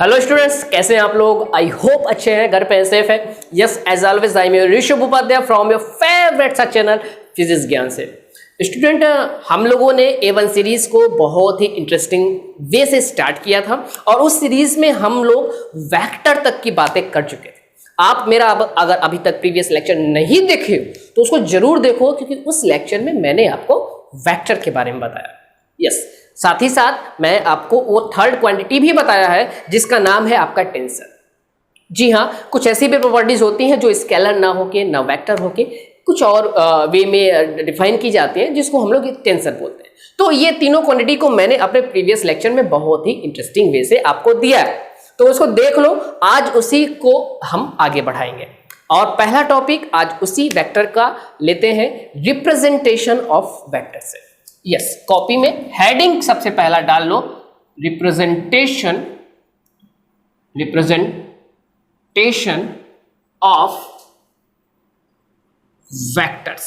Hello students, कैसे हैं आप लोग? आई होप अच्छे हैं, घर पे सेफ है। Yes, as always I am your Rishabh Upadhyay from your favourite सा चैनल फिजिक्स ज्ञान से। स्टूडेंट, हम लोगों ने A1 सीरीज को बहुत ही इंटरेस्टिंग वे से स्टार्ट किया था और उस सीरीज में हम लोग वेक्टर तक की बातें कर चुके थे। आप मेरा अगर अभी तक प्रीवियस लेक्चर नहीं देखे तो उसको जरूर देखो, क्योंकि उस लेक्चर में मैंने आपको वेक्टर के बारे में बताया। यस, साथ ही साथ मैं आपको वो थर्ड क्वांटिटी भी बताया है जिसका नाम है आपका टेंसर। जी हाँ, कुछ ऐसी भी प्रॉपर्टीज होती हैं जो स्केलर ना होके ना वेक्टर होके कुछ और वे में डिफाइन की जाती हैं, जिसको हम लोग टेंसर बोलते हैं। तो ये तीनों क्वांटिटी को मैंने अपने प्रीवियस लेक्चर में बहुत ही इंटरेस्टिंग वे से आपको दिया है, तो उसको देख लो। आज उसी को हम आगे बढ़ाएंगे और पहला टॉपिक आज उसी वेक्टर का लेते हैं, रिप्रेजेंटेशन ऑफ वेक्टर से। यस, कॉपी में हेडिंग सबसे पहला डाल लो, रिप्रेजेंटेशन ऑफ वेक्टर्स।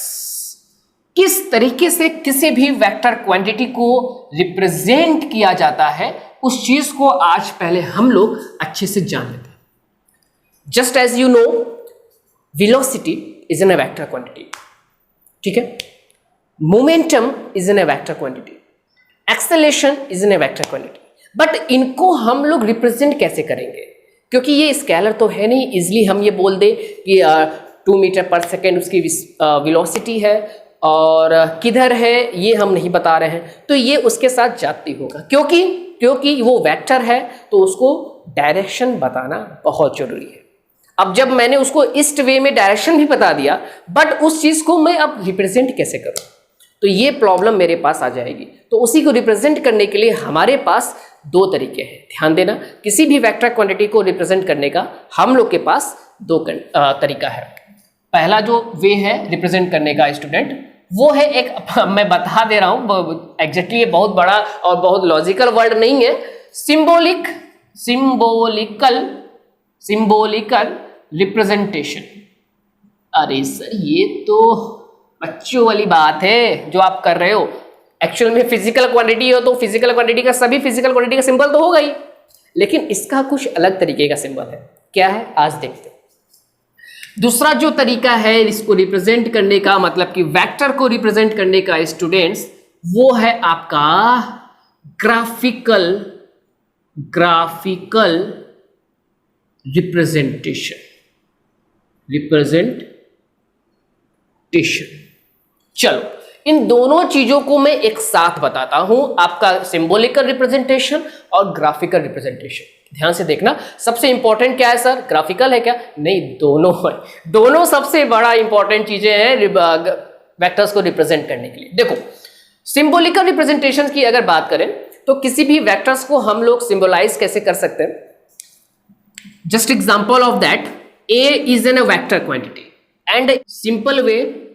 किस तरीके से किसी भी वेक्टर क्वांटिटी को रिप्रेजेंट किया जाता है, उस चीज को आज पहले हम लोग अच्छे से जान लेते हैं। Just as you know, velocity is in a vector quantity, ठीक है। Momentum is in a vector quantity, acceleration is in a vector quantity. But इनको हम लोग रिप्रेजेंट कैसे करेंगे? क्योंकि ये स्केलर तो है नहीं, इजिली हम ये बोल दें कि 2 मीटर पर सेकेंड उसकी वेलोसिटी है और किधर है ये हम नहीं बता रहे हैं, तो ये उसके साथ जाती होगा। क्योंकि वो वेक्टर है तो उसको डायरेक्शन बताना बहुत जरूरी है। अब जब मैंने उसको ईस्ट वे में डायरेक्शन भी बता दिया, बट उस चीज को मैं अब रिप्रेजेंट कैसे करूं, तो ये प्रॉब्लम मेरे पास आ जाएगी। तो उसी को रिप्रेजेंट करने के लिए हमारे पास दो तरीके हैं। ध्यान देना, किसी भी वेक्टर क्वांटिटी को रिप्रेजेंट करने का हम लोग के पास दो तरीका है। पहला जो वे है रिप्रेजेंट करने का स्टूडेंट, वो है एक मैं बता दे रहा हूँ एग्जैक्टली, ये बहुत बड़ा और बहुत लॉजिकल वर्ड नहीं है, सिंबॉलिकल रिप्रेजेंटेशन। अरे सर, ये तो बच्चों वाली बात है जो आप कर रहे हो। एक्चुअल में फिजिकल क्वांटिटी हो तो फिजिकल क्वांटिटी का, सभी फिजिकल क्वांटिटी का सिंबल तो होगा ही, लेकिन इसका कुछ अलग तरीके का सिंबल है। क्या है, आज देखते हैं। दूसरा जो तरीका है इसको रिप्रेजेंट करने का, मतलब कि वेक्टर को रिप्रेजेंट करने का स्टूडेंट्स, वो है आपका ग्राफिकल रिप्रेजेंटेशन। चलो, इन दोनों चीजों को मैं एक साथ बताता हूं, आपका सिंबॉलिकल रिप्रेजेंटेशन और ग्राफिकल रिप्रेजेंटेशन। ध्यान से देखना, सबसे इंपॉर्टेंट क्या है सर? ग्राफिकल है क्या? नहीं, दोनों है। दोनों सबसे बड़ा इंपॉर्टेंट चीजें हैं वेक्टर्स को रिप्रेजेंट करने के लिए। देखो, सिंबॉलिकल रिप्रेजेंटेशन की अगर बात करें तो किसी भी वेक्टर्स को हम लोग सिंबलाइज कैसे कर सकते हैं? Just example of that, A is an a vector quantity and simple way,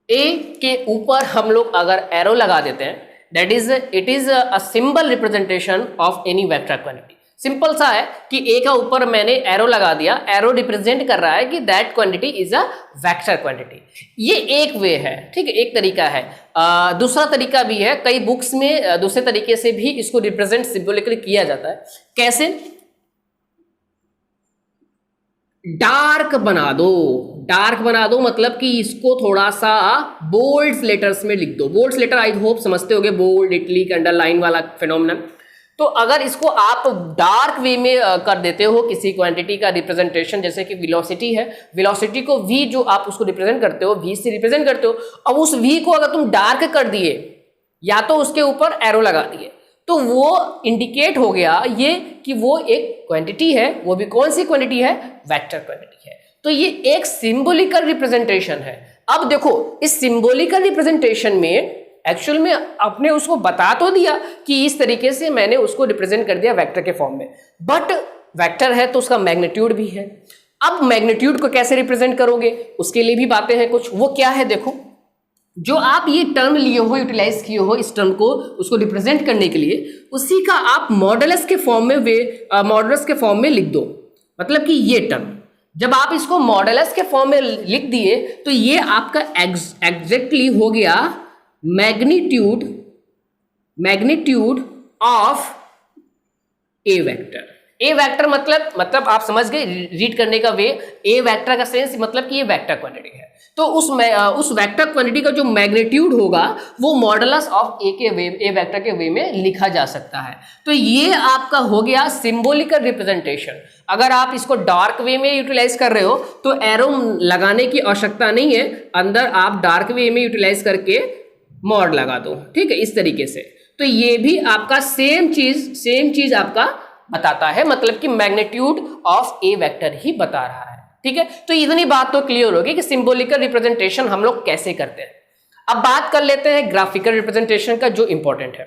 A के ऊपर हम लोग अगर एरो लगा देते हैं, that is it is a symbol representation of any vector quantity. Simple सा है कि A का ऊपर मैंने एरो लगा दिया, एरो रिप्रेजेंट कर रहा है कि that quantity is a vector quantity. ये एक वे है, ठीक है, एक तरीका है। दूसरा तरीका भी है, कई बुक्स में दूसरे तरीके से भी इसको रिप्रेजेंट सिंबॉलिकली किया जाता है। कैसे? डार्क बना दो मतलब कि इसको थोड़ा सा बोल्ड लेटर्स में लिख दो। बोल्ड लेटर आई होप समझते होगे, बोल्ड, इटलिक, अंडरलाइन वाला फिनोमेनन। तो अगर इसको आप डार्क वे में कर देते हो किसी क्वांटिटी का रिप्रेजेंटेशन, जैसे कि वेलोसिटी है, वेलोसिटी को v जो आप उसको रिप्रेजेंट करते हो, v से रिप्रेजेंट करते हो, अब उस v को अगर तुम डार्क कर दिए या तो उसके ऊपर एरो लगा दिए, तो वो इंडिकेट हो गया ये कि वो एक क्वांटिटी है। वो भी कौन सी क्वांटिटी है? वेक्टर क्वांटिटी है। तो ये एक सिंबॉलिकल रिप्रेजेंटेशन है। अब देखो, इस सिंबॉलिकल रिप्रेजेंटेशन में एक्चुअल में आपने उसको बता तो दिया कि इस तरीके से मैंने उसको रिप्रेजेंट कर दिया वेक्टर के फॉर्म में, बट वेक्टर है तो उसका मैग्नीट्यूड भी है। अब मैग्नीट्यूड को कैसे रिप्रेजेंट करोगे, उसके लिए भी बातें हैं कुछ। वो क्या है? देखो, जो आप ये टर्म लिए हो, यूटिलाइज किए हो इस टर्म को, उसको रिप्रेजेंट करने के लिए, उसी का आप मॉडुलस के फॉर्म में लिख दो। मतलब कि ये टर्म जब आप इसको मॉडुलस के फॉर्म में लिख दिए तो ये आपका एग्जैक्टली हो गया magnitude of A vector. A vector मतलब आप समझ गए रीड करने का वे। ए वेक्टर का सेंस मतलब कि ये वेक्टर क्वांटिटी है, तो उस वेक्टर क्वांटिटी का जो मैग्नीट्यूड होगा वो मॉडुलस ऑफ ए वेक्टर के वे में लिखा जा सकता है। तो ये आपका हो गया सिंबॉलिकल रिप्रेजेंटेशन। अगर आप इसको डार्क वे में यूटिलाइज कर रहे हो तो एरो लगाने की आवश्यकता नहीं है, अंदर आप डार्क वे में यूटिलाइज करके मॉड लगा दो, ठीक है, इस तरीके से। तो ये भी आपका सेम चीज आपका बताता है, मतलब कि मैग्नीट्यूड ऑफ ए वेक्टर ही बता रहा है, ठीक है। तो इतनी बात तो क्लियर होगी कि सिंबॉलिकल रिप्रेजेंटेशन हम लोग कैसे करते हैं। अब बात कर लेते हैं ग्राफिकल रिप्रेजेंटेशन का, जो इंपॉर्टेंट है,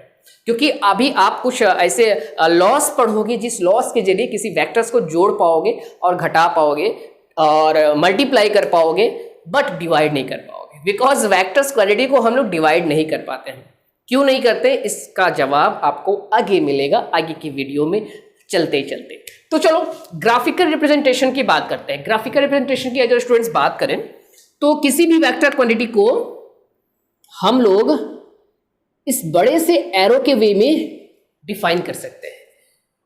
क्योंकि अभी आप कुछ ऐसे लॉस पढ़ोगे जिस लॉस के जरिए किसी वेक्टर्स को जोड़ पाओगे और घटा पाओगे और मल्टीप्लाई कर पाओगे, बट डिवाइड नहीं कर पाओगे, बिकॉज वेक्टर्स क्वांटिटी को हम लोग डिवाइड नहीं कर पाते हैं। क्यों नहीं करते, इसका जवाब आपको आगे मिलेगा, आगे की वीडियो में चलते चलते। तो चलो ग्राफिकल रिप्रेजेंटेशन की बात करते हैं। ग्राफिकल रिप्रेजेंटेशन की अगर स्टूडेंट्स बात करें तो किसी भी वेक्टर क्वांटिटी को हम लोग इस बड़े से एरो के वे में डिफाइन कर सकते हैं,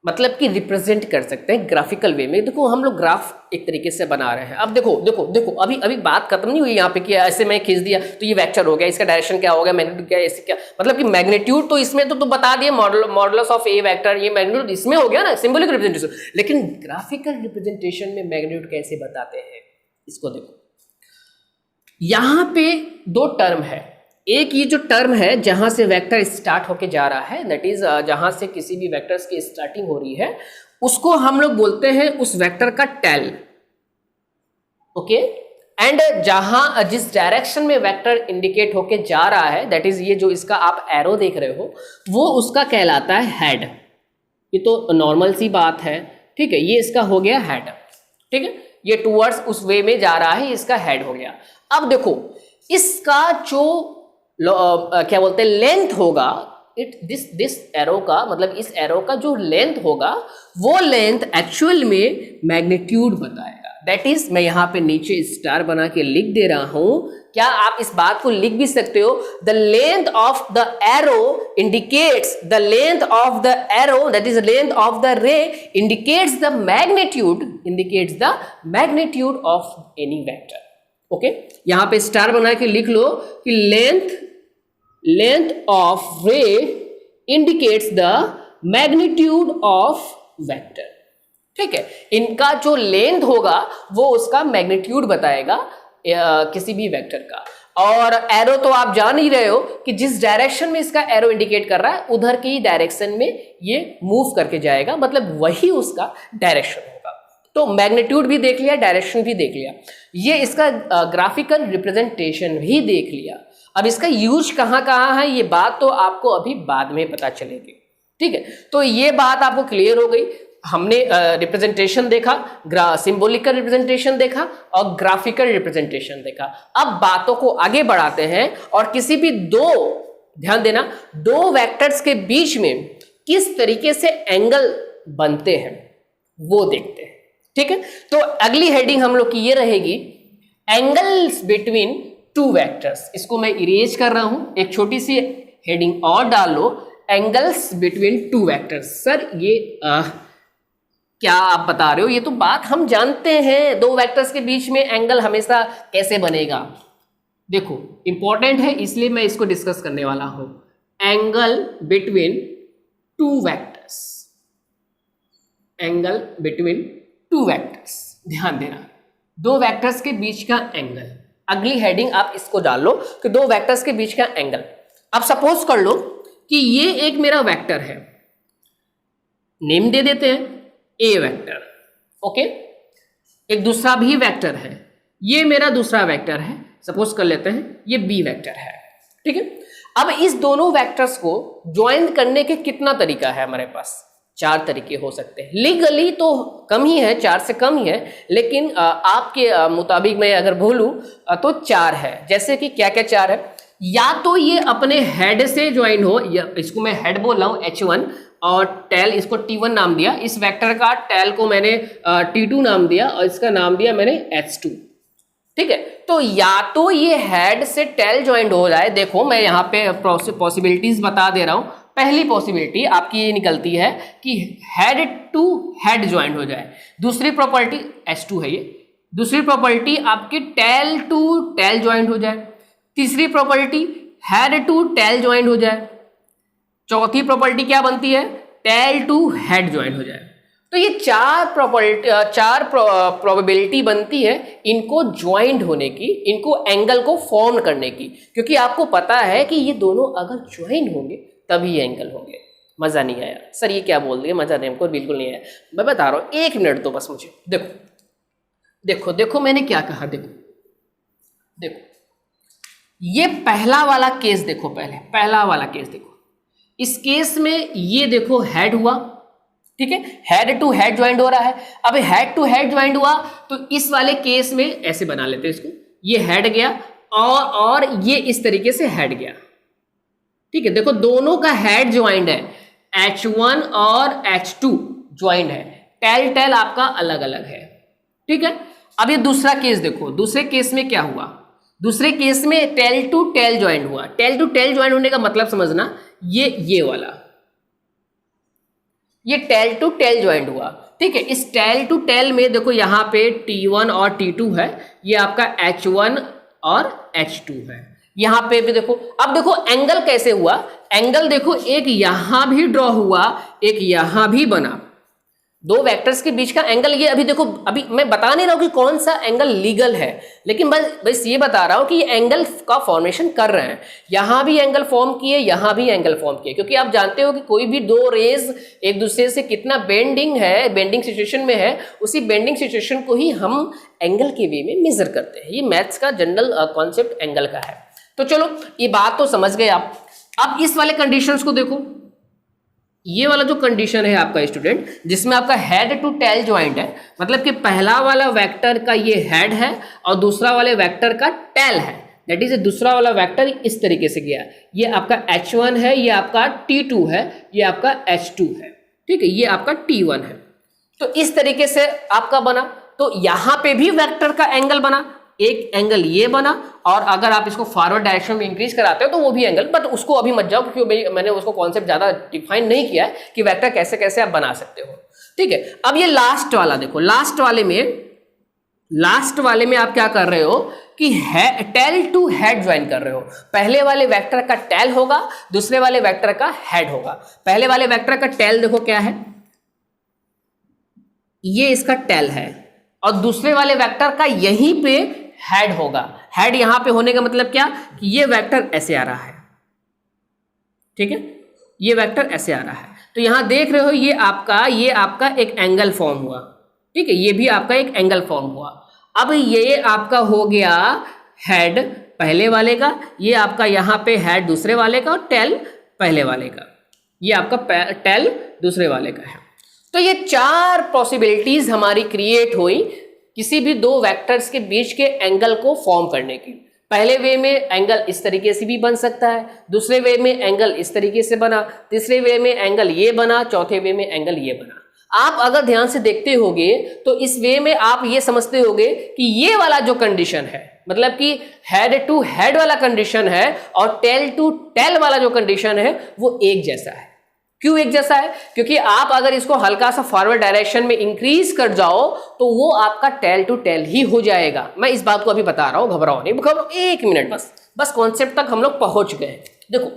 मतलब कि रिप्रेजेंट कर सकते हैं ग्राफिकल वे में। देखो हम लोग ग्राफ एक तरीके से बना रहे हैं। अब देखो अभी बात खत्म नहीं हुई यहाँ पे कि ऐसे मैं खींच दिया तो ये वेक्टर हो गया, इसका डायरेक्शन क्या होगा, मैग्नीट्यूड क्या है, ऐसे क्या, मतलब कि मैग्नीट्यूड तो इसमें तो बता दिए, मॉडुलस ऑफ ए वेक्टर, ये मैग्नीट्यूड इसमें हो गया ना, सिंबॉलिक रिप्रेजेंटेशन। लेकिन ग्राफिकल रिप्रेजेंटेशन में मैग्नीट्यूड कैसे बताते हैं, इसको देखो। यहाँ पे दो टर्म है, एक ये जो टर्म है जहां से वेक्टर स्टार्ट होके जा रहा है, दैट इज जहां से किसी भी वेक्टर्स की स्टार्टिंग हो रही है, उसको हम लोग बोलते हैं उस वेक्टर का टेल, ओके। एंड जहां जिस डायरेक्शन में वेक्टर इंडिकेट होके जा रहा है, दैट इज ये जो इसका आप एरो देख रहे हो, वो उसका कहलाता है हेड। ये तो नॉर्मल सी बात है, ठीक है, ये इसका हो गया हेड, ठीक है, ये टूवर्ड्स उस वे में जा रहा है, इसका हेड हो गया। अब देखो इसका जो क्या बोलते हैं लेंथ होगा, दिस एरो का, मतलब इस एरो का जो लेंथ होगा वो लेंथ एक्चुअल में मैग्नीट्यूड बताएगा। दैट इज मैं यहाँ पे नीचे स्टार बना के लिख दे रहा हूं, क्या आप इस बात को लिख भी सकते हो, the length of the arrow indicates the length of the arrow, that is length of the रे indicates the magnitude of any vector, okay. यहाँ पे स्टार बना के लिख लो कि लेंथ ऑफ रे indicates the magnitude of vector, ठीक है। इनका जो लेंथ होगा वो उसका मैग्नीट्यूड बताएगा किसी भी वेक्टर का। और एरो तो आप जान ही रहे हो कि जिस डायरेक्शन में इसका एरो इंडिकेट कर रहा है उधर की डायरेक्शन में ये मूव करके जाएगा, मतलब वही उसका डायरेक्शन होगा। तो मैग्नीट्यूड भी देख लिया, डायरेक्शन भी देख लिया, ये इसका ग्राफिकल रिप्रेजेंटेशन भी देख लिया। अब इसका यूज कहाँ कहाँ है ये बात तो आपको अभी बाद में पता चलेगी, ठीक है। तो ये बात आपको क्लियर हो गई, हमने रिप्रेजेंटेशन देखा, सिंबॉलिकल रिप्रेजेंटेशन देखा और ग्राफिकल रिप्रेजेंटेशन देखा। अब बातों को आगे बढ़ाते हैं और किसी भी ध्यान देना, दो वेक्टर्स के बीच में किस तरीके से एंगल बनते हैं वो देखते हैं, ठीक है। तो अगली हेडिंग हम लोग की ये रहेगी, एंगल्स बिटवीन टू वेक्टर्स। इसको मैं इरेज कर रहा हूं, एक छोटी सी हेडिंग और डाल लो, angles between two vectors. Sir ये क्या आप बता रहे हो, ये तो बात हम जानते हैं, दो वेक्टर्स के बीच में एंगल हमेशा कैसे बनेगा। देखो इंपॉर्टेंट है इसलिए मैं इसको डिस्कस करने वाला हूं, angle between two vectors, angle between two vectors. ध्यान देना, दो वेक्टर्स के बीच का एंगल, अगली हेडिंग आप इसको डाल लो कि दो वेक्टर्स के बीच का एंगल। अब सपोज कर लो कि ये एक मेरा वेक्टर है, नेम दे देते हैं ए वेक्टर, ओके। एक दूसरा भी वेक्टर है, ये मेरा दूसरा वेक्टर है, सपोज कर लेते हैं ये बी वेक्टर है, ठीक है। अब इस दोनों वेक्टर्स को ज्वाइन करने के कितना तरीका है हमारे पास, चार तरीके हो सकते हैं। लीगली तो कम ही है, चार से कम ही है, लेकिन आपके मुताबिक मैं अगर बोलूं तो चार है। जैसे कि क्या क्या चार है, या तो ये अपने हेड से ज्वाइन हो, या इसको मैं हेड बोल रहा हूं H1 और टेल इसको T1 नाम दिया, इस वेक्टर का टेल को मैंने T2 नाम दिया और इसका नाम दिया मैंने H2, ठीक है। तो या तो ये हेड से टेल ज्वाइंट हो जाए, देखो मैं यहाँ पे पॉसिबिलिटीज बता दे रहा हूँ, पहली पॉसिबिलिटी आपकी ये निकलती है कि हेड टू हेड ज्वाइंट हो जाए। दूसरी प्रॉपर्टी H2 है ये। दूसरी प्रॉपर्टी आपकी टेल टू टेल ज्वाइंट हो जाए। तीसरी property head to tail joint हो जाए। चौथी प्रॉपर्टी क्या बनती है? टेल टू हेड ज्वाइंट हो जाए। तो ये चार प्रोबेबिलिटी बनती है इनको ज्वाइंट होने की, इनको एंगल को फॉर्म करने की, क्योंकि आपको पता है कि ये दोनों अगर ज्वाइंट होंगे तभी एंगल होंगे। मजा नहीं आया सर, ये क्या बोल दिए? मजा नहीं, हमको बिल्कुल नहीं आया। मैं बता रहा हूं, 1 मिनट तो बस मुझे। देखो देखो देखो मैंने क्या कहा। देखो देखो ये पहला वाला केस देखो, पहला वाला केस देखो। इस केस में ये देखो हेड हुआ, ठीक है, हेड टू हेड ज्वाइंट हो रहा है। अब हेड टू हेड ज्वाइंट हुआ तो इस वाले केस में ऐसे बना लेते हैं इसको, ये हेड गया और ये इस तरीके से हेड गया, ठीक है। देखो दोनों का हेड ज्वाइंट है, H1 और H2 ज्वाइंट है, टेल टेल आपका अलग अलग है, ठीक है। अब ये दूसरा केस देखो, दूसरे केस में क्या हुआ? दूसरे केस में टेल टू टेल ज्वाइंट हुआ। टेल टू टेल ज्वाइंट होने का मतलब समझना, ये वाला, ये टेल टू टेल ज्वाइंट हुआ, ठीक है। इस टेल टू टेल में देखो यहाँ पे T1 और T2 है, ये आपका H1 और H2 है। यहाँ पे भी देखो, अब देखो एंगल कैसे हुआ। एंगल देखो, एक यहां भी ड्रॉ हुआ, एक यहां भी बना, दो वेक्टर्स के बीच का एंगल। ये अभी देखो, अभी मैं बता नहीं रहा हूं कि कौन सा एंगल लीगल है, लेकिन बस ये बता रहा हूं कि ये एंगल का फॉर्मेशन कर रहे हैं। यहां भी एंगल फॉर्म किए, यहां भी एंगल फॉर्म किए, क्योंकि आप जानते हो कि कोई भी दो रेज एक दूसरे से कितना बेंडिंग है, बेंडिंग सिचुएशन में है, उसी बेंडिंग सिचुएशन को ही हम एंगल के वे में मेजर करते हैं। ये मैथ्स का जनरल कॉन्सेप्ट एंगल का है। तो चलो ये बात तो समझ गए आप। अब इस वाले कंडीशंस को देखो, ये वाला जो कंडीशन है आपका स्टूडेंट, जिसमें आपका हेड टू टेल ज्वाइंट है, मतलब कि पहला वाला वेक्टर का ये हेड है और दूसरा वाले वेक्टर का टेल है। दैट इज दूसरा वाला वेक्टर इस तरीके से गया, ये आपका H1 है, ये आपका T2 है, ये आपका H2 है, ठीक है, ये आपका T1 है। तो इस तरीके से आपका बना। तो यहां पे भी वेक्टर का एंगल बना, एक एंगल ये बना, और अगर आप इसको फॉरवर्ड डायरेक्शन में इंक्रीज कराते हो तो वो भी एंगल, बट उसको अभी मत जाओ क्योंकि मैंने उसको कॉन्सेप्ट ज्यादा डिफाइन नहीं किया है कि वेक्टर कैसे कैसे आप बना सकते हो, ठीक है। अब ये लास्ट वाला देखो, लास्ट वाले में आप क्या कर रहे हो कि टेल टू हेड ज्वाइन कर रहे हो। पहले वाले वेक्टर का टेल होगा, दूसरे वाले वेक्टर का हेड होगा। पहले वाले वेक्टर का टेल देखो क्या है, ये इसका टेल है, और दूसरे वाले वेक्टर का यहीं पे हेड होगा। हेड यहां पे होने का मतलब क्या कि ये वेक्टर ऐसे आ रहा है, ठीक है, ये वेक्टर ऐसे आ रहा है। तो यहां देख रहे हो ये आपका एक एंगल फॉर्म हुआ, ठीक है, ये भी आपका एक एंगल फॉर्म हुआ। अब ये आपका हो गया हेड पहले वाले का, ये आपका यहां पे हेड दूसरे वाले का, और टेल पहले वाले का, ये आपका टेल दूसरे वाले का है। तो ये चार पॉसिबिलिटीज हमारी क्रिएट हुई किसी भी दो वेक्टर्स के बीच के एंगल को फॉर्म करने की। पहले वे में एंगल इस तरीके से भी बन सकता है, दूसरे वे में एंगल इस तरीके से बना, तीसरे वे में एंगल ये बना, चौथे वे में एंगल ये बना। आप अगर ध्यान से देखते होगे तो इस वे में आप ये समझते होगे कि ये वाला जो कंडीशन है, मतलब कि हेड टू हेड वाला कंडीशन है और टेल टू टेल वाला जो कंडीशन है वो एक जैसा है। क्यों एक जैसा है? क्योंकि आप अगर इसको हल्का सा फॉरवर्ड डायरेक्शन में इंक्रीज कर जाओ तो वो आपका टेल टू टेल ही हो जाएगा। मैं इस बात को अभी बता रहा हूं, घबराओ नहीं, घबराओ, 1 मिनट बस कॉन्सेप्ट तक हम लोग पहुंच गए। देखो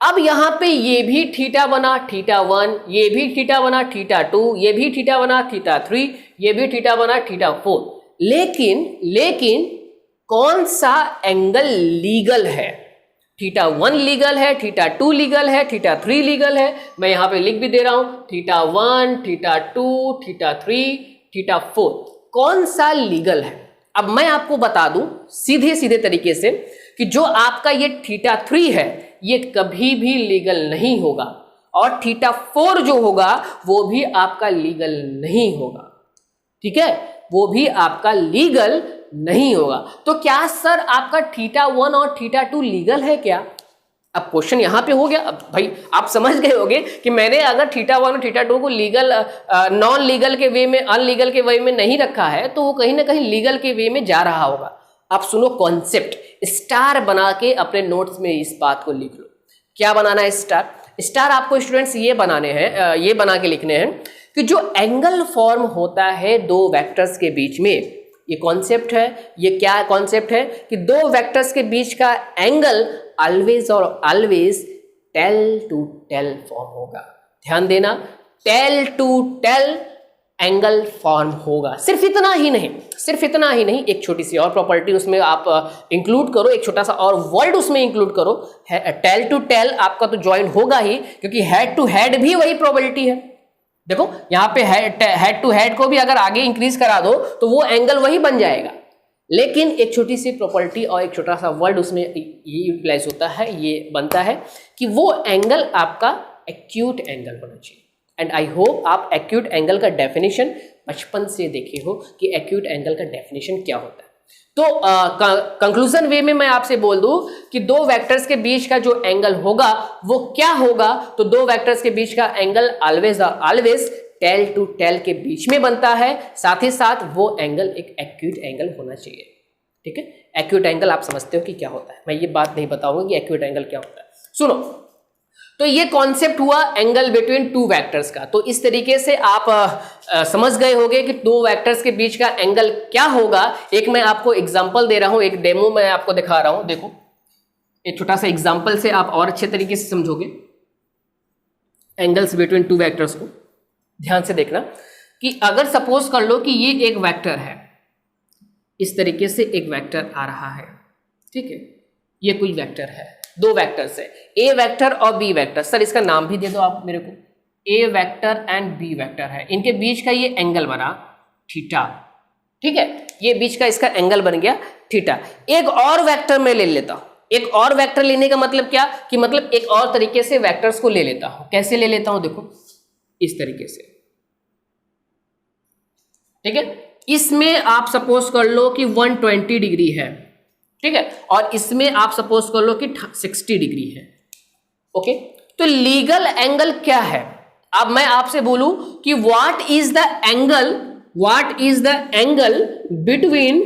अब यहां पे ये भी थीटा बना θ1, ये भी थीटा बना θ2, ये भी थीटा बना θ3, ये भी थीटा बना θ4। लेकिन कौन सा एंगल लीगल है? θ1 लीगल है, θ2 लीगल है, θ3 लीगल है। मैं यहां पे लिख भी दे रहा हूं θ1, θ2, θ3, θ4 कौन सा लीगल है। अब मैं आपको बता दूं सीधे तरीके से कि जो आपका ये θ3 है ये कभी भी लीगल नहीं होगा, और θ4 जो होगा वो भी आपका लीगल नहीं होगा, ठीक है, वो भी आपका लीगल नहीं होगा। तो क्या सर आपका θ1 और θ2 लीगल है क्या? अब क्वेश्चन यहां पे हो गया। अब भाई आप समझ गए होंगे कि मैंने अगर θ1 और θ2 को लीगल नॉन लीगल के वे में, अनलीगल के वे में नहीं रखा है तो वो कहीं ना कहीं लीगल के वे में जा रहा होगा। अब सुनो कॉन्सेप्ट, स्टार बना के अपने नोट्स में इस बात को लिख लो। क्या बनाना है? स्टार आपको स्टूडेंट्स ये बनाने हैं, ये बना के लिखने हैं कि जो एंगल फॉर्म होता है दो वेक्टर्स के बीच में, ये कॉन्सेप्ट है। ये क्या कॉन्सेप्ट है कि दो वेक्टर्स के बीच का एंगल ऑलवेज और always tail to tail form होगा। ध्यान देना, tail to tail angle form होगा। सिर्फ इतना ही नहीं, एक छोटी सी और प्रॉपर्टी उसमें आप इंक्लूड करो, एक छोटा सा और वर्ड उसमें इंक्लूड करो। टेल टू टेल आपका तो ज्वाइन होगा ही, क्योंकि हेड टू हेड भी वही प्रोबेबिलिटी है। देखो यहां पे हेड टू हेड को भी अगर आगे इंक्रीज करा दो तो वो एंगल वही बन जाएगा, लेकिन एक छोटी सी प्रॉपर्टी और एक छोटा सा वर्ड उसमें ये यूटिलाइज होता है, ये बनता है कि वो एंगल आपका एक्यूट एंगल होना चाहिए। एंड आई होप आप एक्यूट एंगल का डेफिनेशन बचपन से देखे हो कि एक्यूट एंगल का डेफिनेशन क्या होता है। तो कंक्लूजन वे में मैं आपसे बोल दूं कि दो वेक्टर्स के बीच का जो एंगल होगा वो क्या होगा, तो दो वेक्टर्स के बीच का angle always tail to tail के बीच में बनता है, साथ ही साथ वो एंगल एक एक्यूट एंगल होना चाहिए। ठीक है, एक्यूट एंगल आप समझते हो कि क्या होता है, मैं ये बात नहीं बताऊंगा कि एक्यूट एंगल क्या होता है। सुनो, तो ये कॉन्सेप्ट हुआ एंगल बिटवीन टू वेक्टर्स का। तो इस तरीके से आप समझ गए होंगे कि दो वेक्टर्स के बीच का एंगल क्या होगा। एक मैं आपको एग्जांपल दे रहा हूं, एक डेमो मैं आपको दिखा रहा हूं। देखो एक छोटा सा एग्जांपल से आप और अच्छे तरीके से समझोगे एंगल्स बिटवीन टू वेक्टर्स को। ध्यान से देखना कि अगर सपोज कर लो कि ये एक वेक्टर है, इस तरीके से एक वेक्टर आ रहा है, ठीक है, ये कोई वेक्टर है, दो वेक्टर्स है, ए वेक्टर और बी वेक्टर। सर इसका नाम भी दे दो आप मेरे को, ए वेक्टर एंड बी वेक्टर है, इनके बीच का ये एंगल बना थीटा। ठीक है, ये बीच का इसका एंगल बन गया थीटा। एक और वेक्टर मैं ले लेता हूं, एक और वेक्टर लेने का मतलब क्या कि मतलब एक और तरीके से वेक्टर्स को ले लेता हूं। कैसे ले लेता हूं? देखो इस तरीके से, ठीक है, इसमें आप सपोज कर लो कि 120 डिग्री है, ठीक है, और इसमें आप सपोज कर लो कि 60 डिग्री है। ओके, तो लीगल एंगल क्या है? अब मैं आपसे बोलूं कि what is the angle between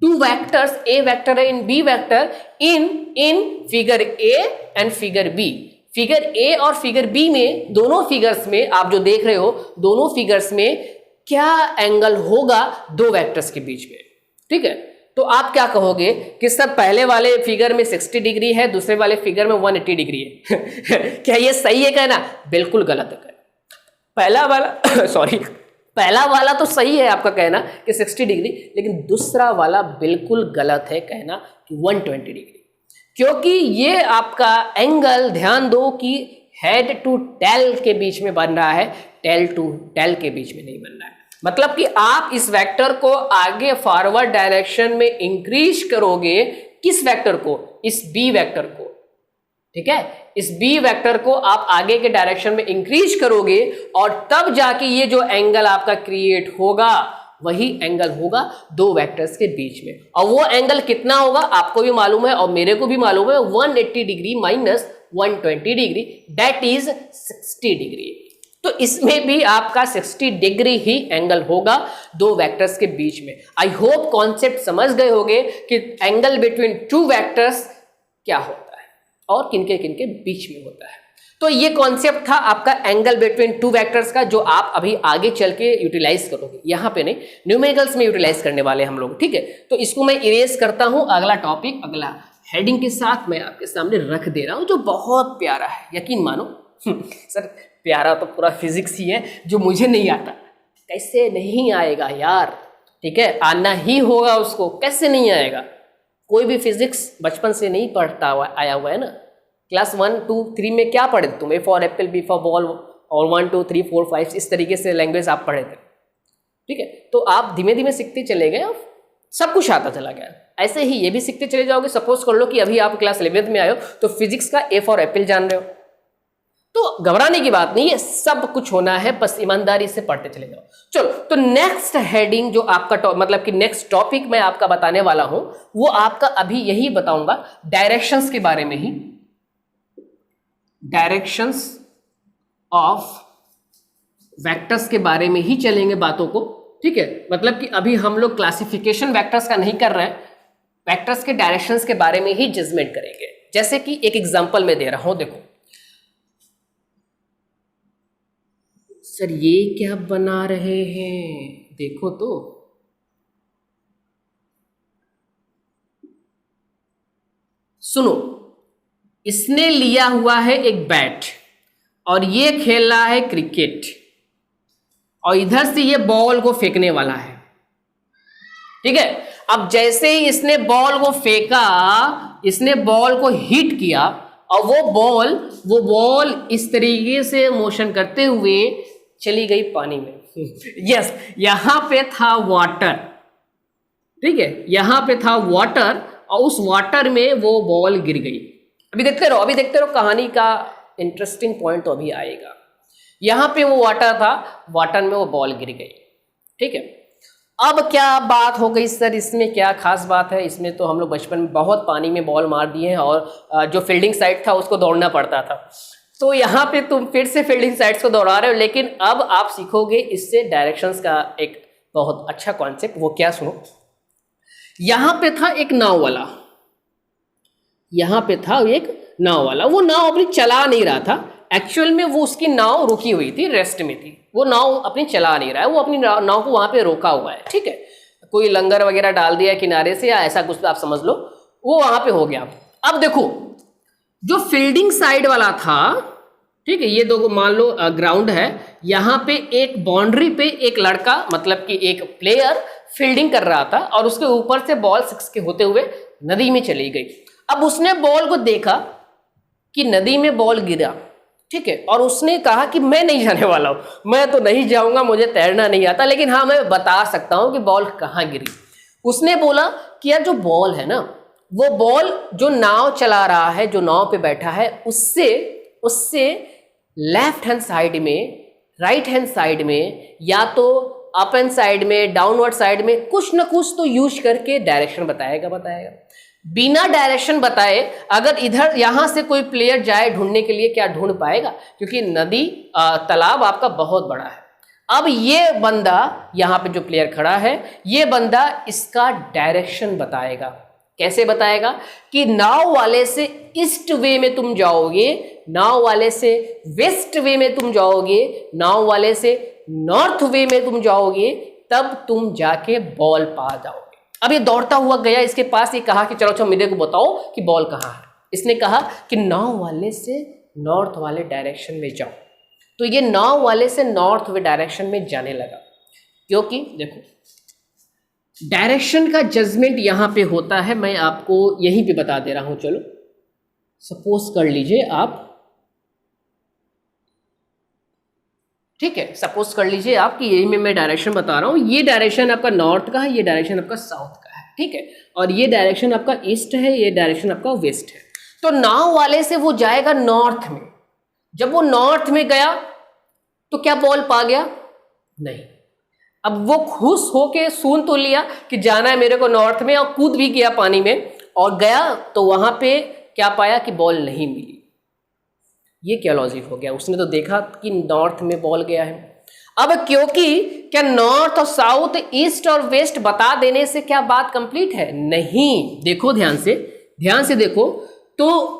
two vectors, A vector and B vector in figure A and figure B. Figure A और फिगर बी में, दोनों फिगर्स में आप जो देख रहे हो, दोनों फिगर्स में क्या एंगल होगा दो वेक्टर्स के बीच में? ठीक है, तो आप क्या कहोगे कि सर पहले वाले फिगर में 60 डिग्री है, दूसरे वाले फिगर में 180 डिग्री है। क्या ये सही है कहना? बिल्कुल गलत है कहना। पहला वाला तो सही है आपका कहना कि 60 डिग्री, लेकिन दूसरा वाला बिल्कुल गलत है कहना कि 120 डिग्री, क्योंकि ये आपका एंगल, ध्यान दो कि हेड टू टेल के बीच में बन रहा है, टेल टू टेल के बीच में नहीं बन रहा है। मतलब कि आप इस वेक्टर को आगे फॉरवर्ड डायरेक्शन में इंक्रीज करोगे, किस वेक्टर को? इस बी वेक्टर को। ठीक है, इस बी वेक्टर को आप आगे के डायरेक्शन में इंक्रीज करोगे और तब जाके ये जो एंगल आपका क्रिएट होगा वही एंगल होगा दो वेक्टर्स के बीच में। और वो एंगल कितना होगा आपको भी मालूम है और मेरे को भी मालूम है, 180 degree minus 120 degree, that is 60 degree. तो इसमें भी आपका 60 डिग्री ही एंगल होगा दो वेक्टर्स के बीच में। आई होप कॉन्सेप्ट समझ गए होंगे कि एंगल बिटवीन टू वेक्टर्स क्या होता है और किनके किनके बीच में होता है। तो ये कॉन्सेप्ट था आपका एंगल बिटवीन टू वेक्टर्स का, जो आप अभी आगे चल के यूटिलाइज करोगे। यहां पे नहीं, न्यूमेरिकल्स में यूटिलाइज करने वाले हम लोग। ठीक है, तो इसको मैं इरेज करता हूं। अगला टॉपिक, अगला हेडिंग के साथ मैं आपके सामने रख दे रहा हूं, जो बहुत प्यारा है, यकीन मानो। सर प्यारा तो पूरा फिजिक्स ही है, जो मुझे नहीं आता। कैसे नहीं आएगा यार? ठीक है, आना ही होगा उसको, कैसे नहीं आएगा? कोई भी फिजिक्स बचपन से नहीं पढ़ता हुआ आया हुआ है ना। क्लास 1, 2, 3 में क्या पढ़े तुम? A for apple, B for ball और 1, 2, 3, 4, 5 इस तरीके से लैंग्वेज आप पढ़े थे। ठीक है, तो आप धीमे धीमे सीखते चले गए और सब कुछ आता चला गया। ऐसे ही ये भी सीखते चले जाओगे। सपोज कर लो कि अभी आप क्लास 11th में आए हो तो फिजिक्स का ए फॉर एप्पल जान रहे हो, तो घबराने की बात नहीं है, सब कुछ होना है, बस ईमानदारी से पढ़ते चले जाओ। चलो, तो नेक्स्ट हेडिंग जो आपका मतलब कि नेक्स्ट टॉपिक मैं आपका बताने वाला हूं, वो आपका अभी यही बताऊंगा, डायरेक्शंस के बारे में ही। डायरेक्शंस ऑफ वेक्टर्स के बारे में ही चलेंगे बातों को। ठीक है, मतलब कि अभी हम लोग क्लासिफिकेशन वेक्टर्स का नहीं कर रहे हैं, वेक्टर्स के डायरेक्शंस के बारे में ही जजमेंट करेंगे। जैसे कि एक एग्जांपल मैं दे रहा हूं, देखो सर ये क्या बना रहे हैं, देखो तो सुनो, इसने लिया हुआ है एक बैट और ये खेल रहा है क्रिकेट और इधर से ये बॉल को फेंकने वाला है, ठीक है। अब जैसे ही इसने बॉल को फेंका, इसने बॉल को हिट किया और वो बॉल इस तरीके से मोशन करते हुए चली गई पानी में। यस, यहां पे था वाटर, ठीक है, यहां पे था वाटर और उस वाटर में वो बॉल गिर गई। अभी देखते रहो कहानी का इंटरेस्टिंग पॉइंट तो अभी आएगा। यहां पे वो वाटर था, वाटर में वो बॉल गिर गई, ठीक है। अब क्या बात हो गई सर, इसमें क्या खास बात है? इसमें तो हम लोग बचपन में बहुत पानी में बॉल मार दिए हैं और जो फील्डिंग साइड था उसको दौड़ना पड़ता था। तो यहाँ पे तुम फिर से फील्डिंग साइड्स को दौड़ा रहे हो, लेकिन अब आप सीखोगे इससे डायरेक्शंस का एक बहुत अच्छा कॉन्सेप्ट। वो क्या, सुनो, यहाँ पे था एक नाव वाला, यहाँ पे था एक नाव वाला, वो नाव अपनी चला नहीं रहा था। एक्चुअल में वो उसकी नाव रुकी हुई थी, रेस्ट में थी, वो नाव अपनी चला नहीं रहा है, वो अपनी नाव को वहाँ पे रोका हुआ है, ठीक है। कोई लंगर वगैरह डाल दिया किनारे से या ऐसा कुछ आप समझ लो, वो वहाँ पे हो गया। अब देखो जो फील्डिंग साइड वाला था, ठीक है, ये दो मान लो ग्राउंड है, यहाँ पे एक बाउंड्री पे एक लड़का मतलब कि एक प्लेयर फील्डिंग कर रहा था और उसके ऊपर से बॉल 6 के होते हुए नदी में चली गई। अब उसने बॉल को देखा कि नदी में बॉल गिरा, ठीक है, और उसने कहा कि मैं नहीं जाने वाला हूँ, मैं तो नहीं जाऊँगा, मुझे तैरना नहीं आता, लेकिन हाँ मैं बता सकता हूँ कि बॉल कहाँ गिरी। उसने बोला कि यार जो बॉल है ना, वो बॉल जो नाव चला रहा है, जो नाव पे बैठा है, उससे लेफ्ट हैंड साइड में, राइट हैंड साइड में, या तो अप एंड साइड में, डाउनवर्ड साइड में कुछ ना कुछ तो यूज करके डायरेक्शन बताएगा। बिना डायरेक्शन बताए अगर इधर यहां से कोई प्लेयर जाए ढूंढने के लिए, क्या ढूंढ पाएगा? क्योंकि नदी तालाब आपका बहुत बड़ा है। अब ये बंदा यहाँ पे जो प्लेयर खड़ा है, ये बंदा इसका डायरेक्शन बताएगा। कैसे बताएगा? कि नाव वाले से ईस्ट वे में तुम जाओगे, नाव वाले से वेस्ट वे में तुम जाओगे, नाव वाले से नॉर्थ वे में तुम जाओगे, तब तुम जाके बॉल पा जाओगे। अब ये दौड़ता हुआ गया इसके पास, ये कहा कि चलो मेरे को बताओ कि बॉल कहाँ है। इसने कहा कि नाव वाले से नॉर्थ वाले डायरेक्शन में जाओ। तो ये नाव वाले से नॉर्थ वे डायरेक्शन में जाने लगा, क्योंकि देखो डायरेक्शन का जजमेंट यहां पे होता है। मैं आपको यहीं पे बता दे रहा हूं। चलो सपोज कर लीजिए आप, ठीक है, सपोज कर लीजिए आप कि यही में मैं डायरेक्शन बता रहा हूं, ये डायरेक्शन आपका नॉर्थ का है, ये डायरेक्शन आपका साउथ का है, ठीक है, और ये डायरेक्शन आपका ईस्ट है, ये डायरेक्शन आपका वेस्ट है। तो नाव वाले से वो जाएगा नॉर्थ में। जब वो नॉर्थ में गया तो क्या बॉल पा गया? नहीं। अब वो खुश होके सुन तो लिया कि जाना है मेरे को नॉर्थ में, और कूद भी गया पानी में और गया, तो वहां पे क्या पाया कि बॉल नहीं मिली। ये क्या लॉजिक हो गया? उसने तो देखा कि नॉर्थ में बॉल गया है। अब क्योंकि क्या नॉर्थ और साउथ, ईस्ट और वेस्ट बता देने से क्या बात कंप्लीट है? नहीं। देखो ध्यान से देखो, तो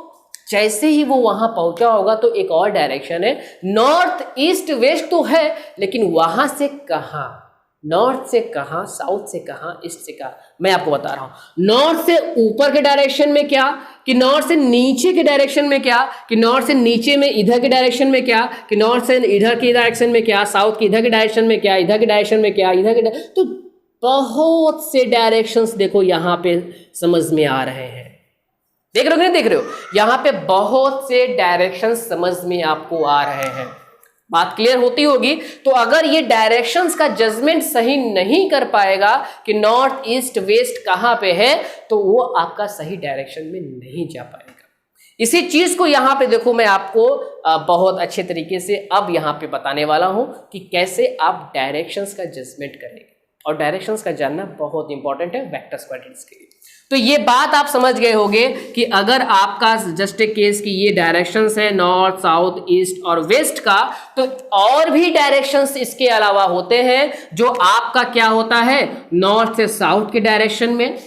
जैसे ही वो वहां पहुंचा होगा तो एक और डायरेक्शन है, नॉर्थ ईस्ट वेस्ट तो है, लेकिन वहां से कहां, नॉर्थ से कहां, साउथ से कहां, ईस्ट से कहां, मैं आपको बता रहा हूं। नॉर्थ से ऊपर के डायरेक्शन में क्या, कि नॉर्थ से नीचे के डायरेक्शन में क्या, कि नॉर्थ से नीचे में इधर के डायरेक्शन में क्या, कि नॉर्थ से इधर के डायरेक्शन में क्या, साउथ के इधर के डायरेक्शन में क्या, इधर के डायरेक्शन में क्या, इधर के, तो बहुत से डायरेक्शंस देखो यहां पे समझ में आ रहे हैं। देख रहे हो नहीं देख रहे हो? यहां पे बहुत से डायरेक्शंस समझ में आपको आ रहे हैं। बात क्लियर होती होगी। तो अगर ये डायरेक्शंस का जजमेंट सही नहीं कर पाएगा कि नॉर्थ ईस्ट वेस्ट कहां पे है, तो वो आपका सही डायरेक्शन में नहीं जा पाएगा। इसी चीज को यहां पे देखो, मैं आपको बहुत अच्छे तरीके से अब यहां पे बताने वाला हूं कि कैसे आप डायरेक्शंस का जजमेंट करेंगे। और डायरेक्शंस का जानना बहुत इंपॉर्टेंट है वेक्टर्स क्वांटिटीज के लिए। तो ये बात आप समझ गए होंगे कि अगर आपका जस्ट ए केस कि ये डायरेक्शंस है नॉर्थ साउथ ईस्ट और वेस्ट का, तो और भी डायरेक्शंस इसके अलावा होते हैं जो आपका क्या होता है, नॉर्थ से साउथ के डायरेक्शन में,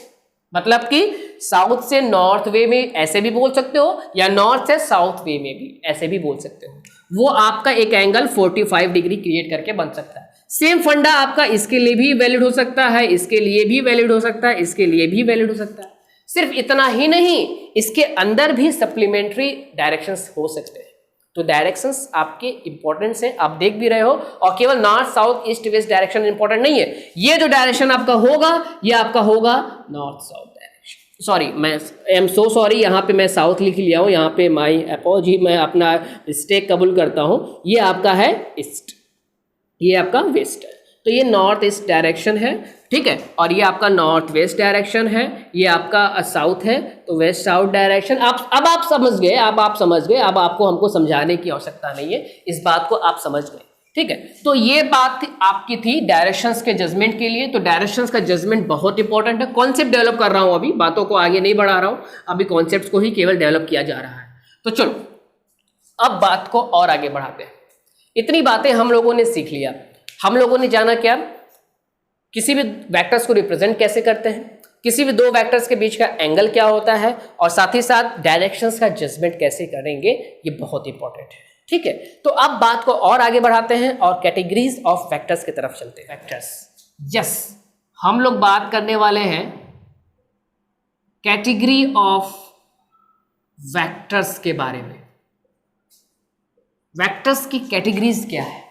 मतलब कि साउथ से नॉर्थ वे में ऐसे भी बोल सकते हो, या नॉर्थ से साउथ वे में भी ऐसे भी बोल सकते हो। वो आपका एक एंगल 45 डिग्री क्रिएट करके बन सकता है। सेम फंडा आपका इसके लिए भी वैलिड हो सकता है, इसके लिए भी वैलिड हो सकता है, इसके लिए भी वैलिड हो सकता है। सिर्फ इतना ही नहीं, इसके अंदर भी सप्लीमेंट्री डायरेक्शंस हो सकते हैं। तो डायरेक्शंस आपके इंपॉर्टेंट हैं, आप देख भी रहे हो। और केवल north south east west direction important नहीं है, ये जो डायरेक्शन आपका होगा ये आपका होगा नॉर्थ साउथ डायरेक्शन। सॉरी, मैं आई एम सो सॉरी, यहाँ पे मैं साउथ लिख लिया हूँ, यहाँ पे माई अपॉलॉजी, मैं अपना मिस्टेक कबूल करता हूँ। ये आपका है ईस्ट, ये आपका वेस्ट है, तो ये नॉर्थ ईस्ट डायरेक्शन है, ठीक है। और ये आपका नॉर्थ वेस्ट डायरेक्शन है, ये आपका साउथ है, तो वेस्ट साउथ डायरेक्शन। अब आप समझ गए, अब आप समझ गए, अब आपको हमको समझाने की आवश्यकता नहीं है, इस बात को आप समझ गए, ठीक है। तो ये बात आपकी थी डायरेक्शंस के जजमेंट के लिए। तो डायरेक्शंस का जजमेंट बहुत इंपॉर्टेंट है। कॉन्सेप्ट डेवलप कर रहा हूं, अभी बातों को आगे नहीं बढ़ा रहा हूं, अभी कॉन्सेप्ट को ही केवल डेवलप किया जा रहा है। तो चलो अब बात को और आगे बढ़ाते हैं। इतनी बातें हम लोगों ने सीख लिया, हम लोगों ने जाना क्या, किसी भी वेक्टर्स को रिप्रेजेंट कैसे करते हैं, किसी भी दो वेक्टर्स के बीच का एंगल क्या होता है, और साथ ही साथ डायरेक्शंस का जजमेंट कैसे करेंगे, ये बहुत इंपॉर्टेंट है, ठीक है। तो अब बात को और आगे बढ़ाते हैं और कैटेगरीज ऑफ वेक्टर्स की तरफ चलते हैं। वेक्टर्स, यस, हम लोग बात करने वाले हैं कैटेगरी ऑफ वेक्टर्स के बारे में। वेक्टर्स की कैटेगरीज क्या है,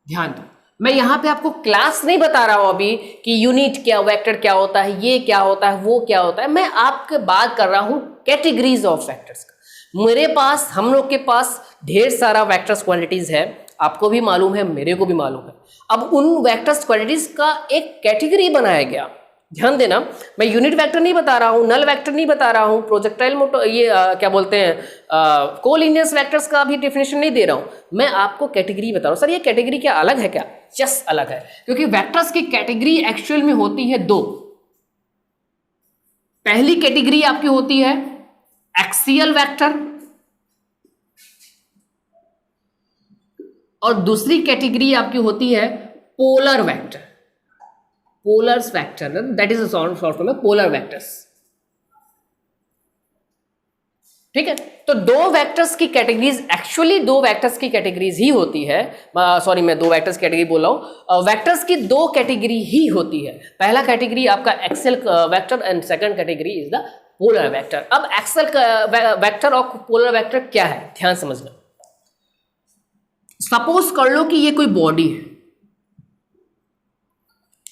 ध्यान दो। मैं यहां पे आपको क्लास नहीं बता रहा हूं अभी कि यूनिट क्या, वेक्टर क्या होता है, ये क्या होता है, वो क्या होता है। मैं आपके बात कर रहा हूं कैटेगरीज ऑफ वेक्टर्स का। मेरे पास, हम लोग के पास ढेर सारा वेक्टर्स क्वांटिटीज है, आपको भी मालूम है, मेरे को भी मालूम है। अब उन वेक्टर्स क्वांटिटीज का एक कैटेगरी बनाया गया। ध्यान देना, मैं यूनिट वेक्टर नहीं बता रहा हूं, नल वेक्टर नहीं बता रहा हूं, प्रोजेक्टाइल मोटर, ये क्या बोलते हैं, कोलिनियस वेक्टर्स का भी डेफिनेशन नहीं दे रहा हूं। मैं आपको कैटेगरी बता रहा हूं। सर ये कैटेगरी क्या अलग है क्या? यस, अलग है, क्योंकि वेक्टर्स की कैटेगरी एक्चुअल में होती है दो। पहली कैटेगरी आपकी होती है एक्सियल वेक्टर, और दूसरी कैटेगरी आपकी होती है polar vector. Polars vector, that is a short form है पोलर वेक्टर्स, ठीक है। तो दो वेक्टर्स की कैटेगरीज, एक्चुअली दो वेक्टर्स की कैटेगरीज ही होती है। सॉरी, मैं दो वेक्टर्स कैटेगरी बोल रहा हूं। वेक्टर्स की दो कैटेगरी ही होती है। पहला कैटेगरी आपका axial vector and second category is the polar vector. अब एक्सियल वेक्टर और पोलर वेक्टर क्या है, ध्यान समझना। सपोज कर लो कि ये कोई बॉडी है,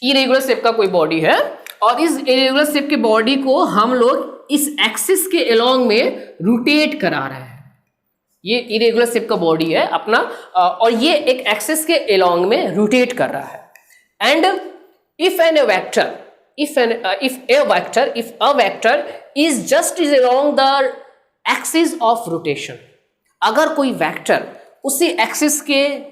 इरेगुलर शेप का कोई बॉडी है, और इस इरेगुलर शेप के बॉडी को हम लोग इस एक्सिस के अलोंग में रोटेट करा रहे हैं। ये इरेगुलर शेप का बॉडी है अपना, और ये एक एक्सिस के अलोंग में रोटेट कर रहा है। And if a vector is just is along the axis of rotation, अगर कोई वेक्टर उसी एक्सिस के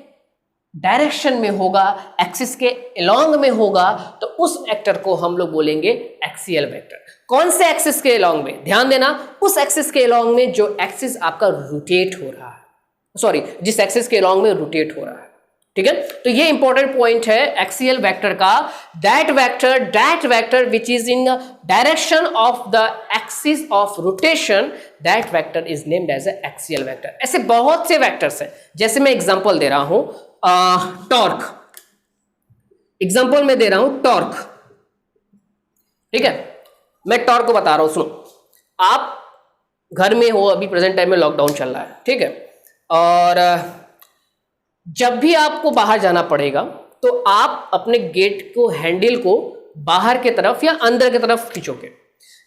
डायरेक्शन में होगा, एक्सिस के अलोंग में होगा, तो उस वेक्टर को हम लोग बोलेंगे एक्सियल वेक्टर। कौन से एक्सिस के अलोंग में? ध्यान देना, उस एक्सिस के अलोंग में जो एक्सिस आपका रोटेट हो रहा है, सॉरी, जिस एक्सिस के अलोंग में रोटेट हो रहा है, ठीक है। तो ये इंपॉर्टेंट पॉइंट है एक्सियल वेक्टर का। That vector which is in direction of the axis of rotation, that vector is named as a axial vector. ऐसे बहुत से वेक्टर्स हैं, जैसे मैं एग्जांपल दे रहा हूं, टॉर्क, एग्जांपल में दे रहा हूं टॉर्क, ठीक है। मैं टॉर्क को बता रहा हूं, सुनो। आप घर में हो, अभी प्रेजेंट टाइम में लॉकडाउन चल रहा है, ठीक है, और जब भी आपको बाहर जाना पड़ेगा तो आप अपने गेट को, हैंडल को बाहर की तरफ या अंदर की तरफ खींचोगे।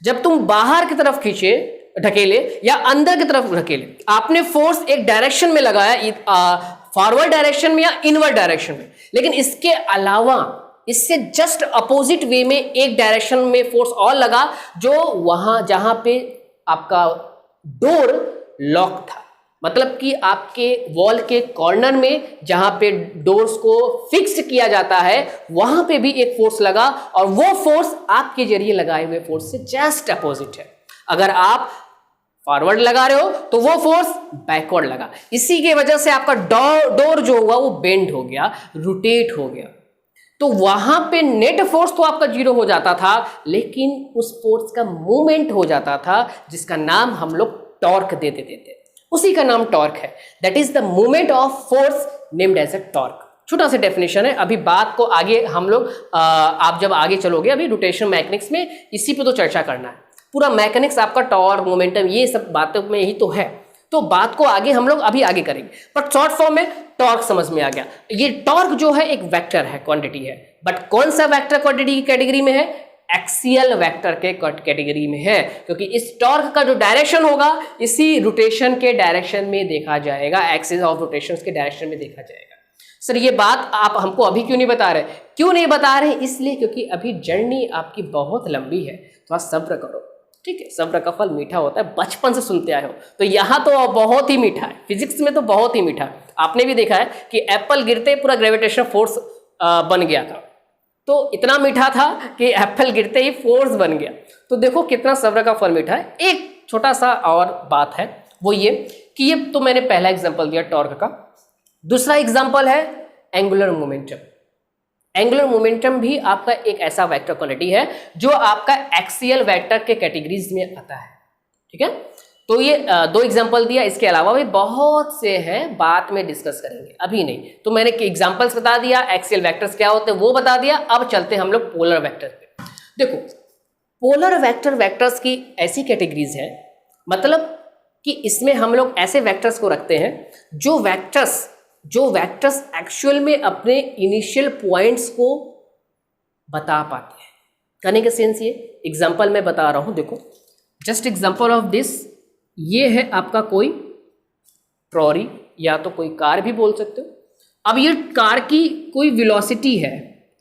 जब तुम बाहर की तरफ खींचे, ढकेले, या अंदर की तरफ ढकेले, आपने फोर्स एक डायरेक्शन में लगाया, फॉरवर्ड डायरेक्शन में या इनवर्ड डायरेक्शन में, लेकिन इसके अलावा इससे जस्ट अपोजिट वे में एक डायरेक्शन में फोर्स और लगा, जो वहां जहां पे आपका डोर लॉक था, मतलब कि आपके वॉल के कॉर्नर में जहां पे डोर्स को फिक्स किया जाता है, वहां पे भी एक फोर्स लगा, और वो फोर्स आपके जरिए लगाए हुए फोर्स से जस्ट अपोजिट है। अगर आप फॉरवर्ड लगा रहे हो तो वो फोर्स बैकवर्ड लगा, इसी की वजह से आपका डोर जो हुआ वो बेंड हो गया, रोटेट हो गया। तो वहां पे नेट फोर्स तो आपका 0 हो जाता था, लेकिन उस फोर्स का मूवमेंट हो जाता था जिसका नाम हम लोग टॉर्क दे देते थे। उसी का नाम टॉर्क है। That is the movement of force named as a torque. छोटा सा डेफिनेशन है, अभी बात को आगे हम लोग आप जब आगे चलोगे, अभी रोटेशन मैकेनिक्स में इसी पे तो चर्चा करना है। पूरा मैकेनिक्स आपका टॉर्क, मोमेंटम, ये सब बातों में ही तो है। तो बात को आगे हम लोग अभी आगे करेंगे, बट शॉर्ट फॉर्म में टॉर्क समझ में आ गया। ये टॉर्क जो है एक वेक्टर है, क्वांटिटी है, बट कौन सा वेक्टर क्वांटिटी की कैटेगरी में है? एक्सियल वेक्टर के कैटेगरी में है, क्योंकि इस टॉर्क का जो डायरेक्शन होगा इसी रोटेशन के डायरेक्शन में देखा जाएगा, एक्सिस ऑफ रोटेशन के डायरेक्शन में देखा जाएगा। सर ये बात आप हमको अभी क्यों नहीं बता रहे? क्यों नहीं बता रहे? इसलिए क्योंकि अभी जर्नी आपकी बहुत लंबी है, थोड़ा सब्र करो, ठीक है। सब्र का फल मीठा होता है, बचपन से सुनते आए हो, तो यहाँ तो बहुत ही मीठा है, फिजिक्स में तो बहुत ही मीठा है। आपने भी देखा है कि एप्पल गिरते पूरा ग्रेविटेशन फोर्स बन गया था, तो इतना मीठा था कि एप्पल गिरते ही फोर्स बन गया। तो देखो कितना सब्र का फल मीठा है। एक छोटा सा और बात है, वो ये कि ये तो मैंने पहला एग्जाम्पल दिया टॉर्क का। दूसरा एग्जाम्पल है एंगुलर मोमेंटम। एंगुलर मोमेंटम भी आपका एक ऐसा वेक्टर क्वांटिटी है जो आपका एक्सियल वेक्टर के कैटेगरीज में आता है, ठीक है। तो ये 2 एग्जांपल दिया, इसके अलावा भी बहुत से हैं, बाद में डिस्कस करेंगे, अभी नहीं। तो मैंने एग्जांपल्स बता दिया, एक्सियल वेक्टर्स क्या होते हैं वो बता दिया। अब चलते हैं हम लोग पोलर वेक्टर पे। देखो पोलर वेक्टर वेक्टर्स की ऐसी कैटेगरीज है, मतलब कि इसमें हम लोग ऐसे वेक्टर्स को रखते हैं जो वेक्टर्स एक्चुअल में अपने इनिशियल पॉइंट्स को बता पाते हैं। कहने का सेंस ये एग्जांपल मैं बता रहा हूं, देखो जस्ट एग्जांपल ऑफ दिस, ये है आपका कोई ट्रॉली या तो कोई कार भी बोल सकते हो। अब ये कार की कोई वेलोसिटी है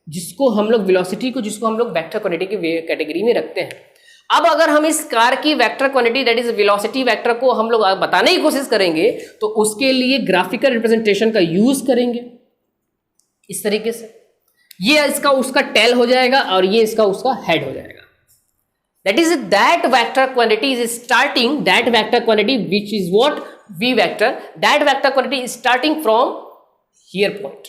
जिसको हम लोग वेक्टर क्वांटिटी की कैटेगरी में रखते हैं। अब अगर हम इस कार की vector quantity that is velocity vector को हम लोग बताने की कोशिश करेंगे तो उसके लिए ग्राफिकल रिप्रेजेंटेशन का यूज करेंगे इस तरीके से। ये इसका उसका टेल हो जाएगा और ये इसका उसका हेड हो जाएगा। That is that vector quantity is starting, that vector quantity which is what we vector, that vector quantity is starting from here point.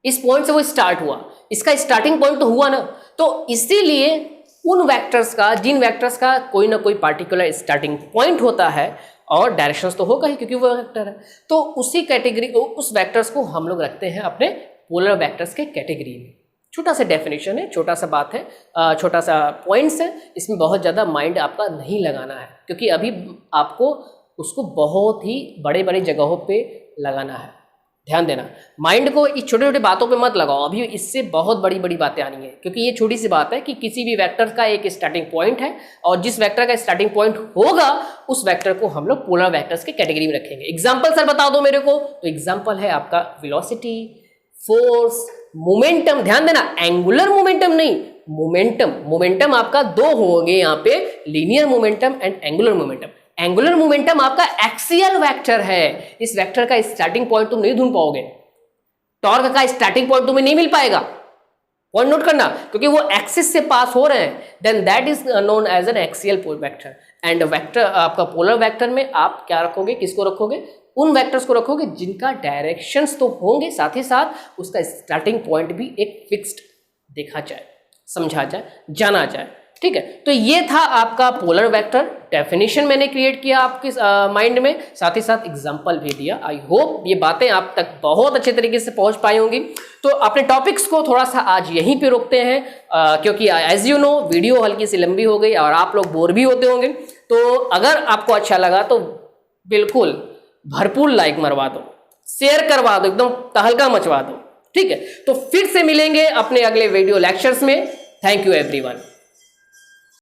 इस पॉइंट से वो स्टार्ट हुआ, इसका स्टार्टिंग पॉइंट तो हुआ ना, तो इसीलिए उन वेक्टर्स का, जिन वेक्टर्स का कोई ना कोई पार्टिकुलर स्टार्टिंग पॉइंट होता है और डायरेक्शंस तो होगा ही क्योंकि वो वेक्टर है, तो उसी कैटेगरी उस वेक्टर्स को हम लोग रखते हैं अपने पोलर वेक्टर्स के कैटेगरी में। छोटा सा डेफिनेशन है, छोटा सा बात है, छोटा सा पॉइंट्स है, इसमें बहुत ज़्यादा माइंड आपका नहीं लगाना है क्योंकि अभी आपको उसको बहुत ही बड़े बड़े जगहों पे लगाना है। ध्यान देना, माइंड को इस छोटे छोटे बातों पे मत लगाओ, अभी इससे बहुत बड़ी बड़ी बातें आनी है क्योंकि ये छोटी सी बात है कि किसी भी वेक्टर का एक स्टार्टिंग पॉइंट है और जिस वेक्टर का स्टार्टिंग पॉइंट होगा उस वेक्टर को हम लोग पोलर वेक्टर्स के कैटेगरी में रखेंगे। एग्जांपल सर बता दो मेरे को, तो एग्जांपल है आपका वेलोसिटी, फोर्स, मोमेंटम। ध्यान देना, एंगुलर मोमेंटम नहीं, मोमेंटम। मोमेंटम आपका 2 होंगे यहाँ पे, linear momentum and angular momentum. Angular momentum आपका एक्सियल वेक्टर है, इस वेक्टर का स्टार्टिंग पॉइंट तुम नहीं ढूंढ पाओगे, टॉर्क का स्टार्टिंग पॉइंट तुम्हें नहीं मिल पाएगा। पॉइंट नोट करना, क्योंकि वो एक्सिस से पास हो रहे हैं, then that is known as an axial vector. And vector आपका पोलर वेक्टर में आप क्या रखोगे, किसको रखोगे? उन वेक्टर्स को रखोगे जिनका डायरेक्शंस तो होंगे, साथ ही साथ उसका स्टार्टिंग पॉइंट भी एक फिक्स्ड देखा जाए, समझा जाए, जाना जाए, ठीक है। तो ये था आपका पोलर वेक्टर, डेफिनेशन मैंने क्रिएट किया आपके माइंड में, साथ ही साथ एग्जांपल भी दिया। आई होप ये बातें आप तक बहुत अच्छे तरीके से पहुंच पाई होंगी। तो अपने टॉपिक्स को थोड़ा सा आज यहीं पे रोकते हैं क्योंकि एज यू नो वीडियो हल्की सी लंबी हो गई और आप लोग बोर भी होते होंगे। तो अगर आपको अच्छा लगा तो बिल्कुल भरपूर लाइक मरवा दो, शेयर करवा दो, एकदम तहलका मचवा दो, ठीक है। तो फिर से मिलेंगे अपने अगले वीडियो लेक्चर्स में। Thank you everyone.